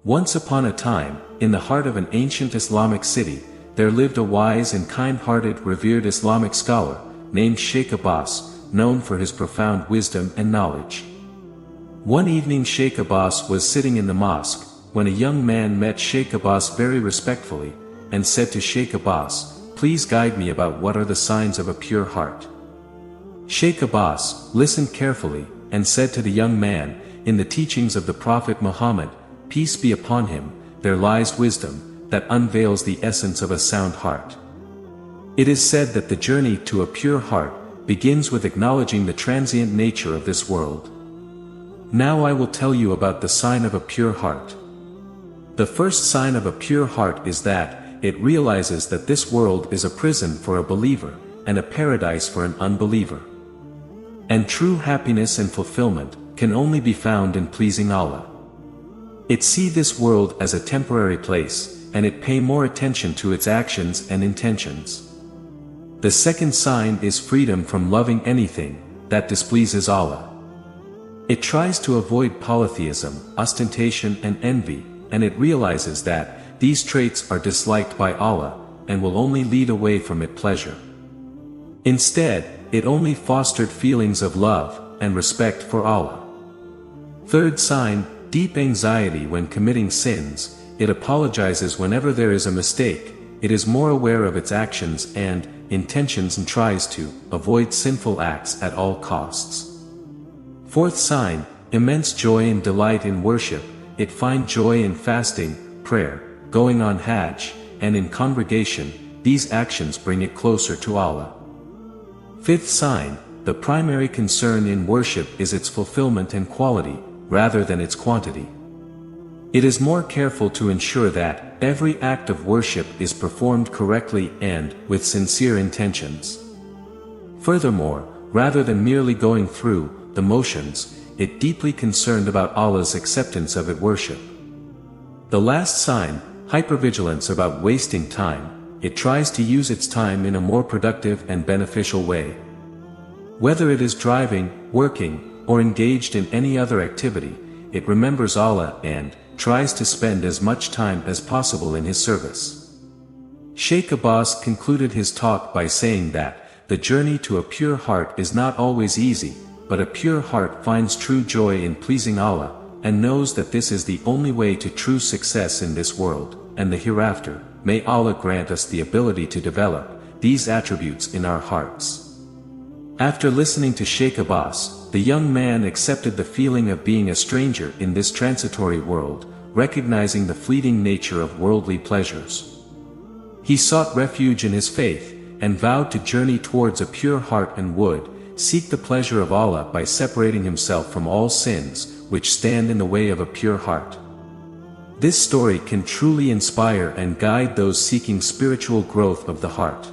Once upon a time, in the heart of an ancient Islamic city, there lived a wise and kind-hearted revered Islamic scholar, named Sheikh Abbas, known for his profound wisdom and knowledge. One evening Sheikh Abbas was sitting in the mosque, when a young man met Sheikh Abbas very respectfully, and said to Sheikh Abbas, "Please guide me about what are the signs of a pure heart." Sheikh Abbas listened carefully, and said to the young man, "In the teachings of the Prophet Muhammad, peace be upon him, there lies wisdom, that unveils the essence of a sound heart. It is said that the journey to a pure heart begins with acknowledging the transient nature of this world. Now I will tell you about the sign of a pure heart. The first sign of a pure heart is that it realizes that this world is a prison for a believer, and a paradise for an unbeliever. And true happiness and fulfillment can only be found in pleasing Allah. It sees this world as a temporary place, and it pays more attention to its actions and intentions. The second sign is freedom from loving anything that displeases Allah. It tries to avoid polytheism, ostentation and envy, and it realizes that these traits are disliked by Allah, and will only lead away from it pleasure. Instead, it only fostered feelings of love and respect for Allah. Third sign, deep anxiety when committing sins. It apologizes whenever there is a mistake, it is more aware of its actions and intentions and tries to avoid sinful acts at all costs. Fourth sign, immense joy and delight in worship. It finds joy in fasting, prayer, going on Hajj, and in congregation. These actions bring it closer to Allah. Fifth sign, the primary concern in worship is its fulfillment and quality, rather than its quantity. It is more careful to ensure that every act of worship is performed correctly and with sincere intentions. Furthermore, rather than merely going through the motions, it deeply concerned about Allah's acceptance of its worship. The last sign, hypervigilance about wasting time. It tries to use its time in a more productive and beneficial way. Whether it is driving, working, or engaged in any other activity, it remembers Allah and tries to spend as much time as possible in His service. Sheikh Abbas concluded his talk by saying that the journey to a pure heart is not always easy, but a pure heart finds true joy in pleasing Allah, and knows that this is the only way to true success in this world and the hereafter. May Allah grant us the ability to develop these attributes in our hearts. After listening to Sheikh Abbas, the young man accepted the feeling of being a stranger in this transitory world, recognizing the fleeting nature of worldly pleasures. He sought refuge in his faith, and vowed to journey towards a pure heart and would seek the pleasure of Allah by separating himself from all sins, which stand in the way of a pure heart. This story can truly inspire and guide those seeking spiritual growth of the heart.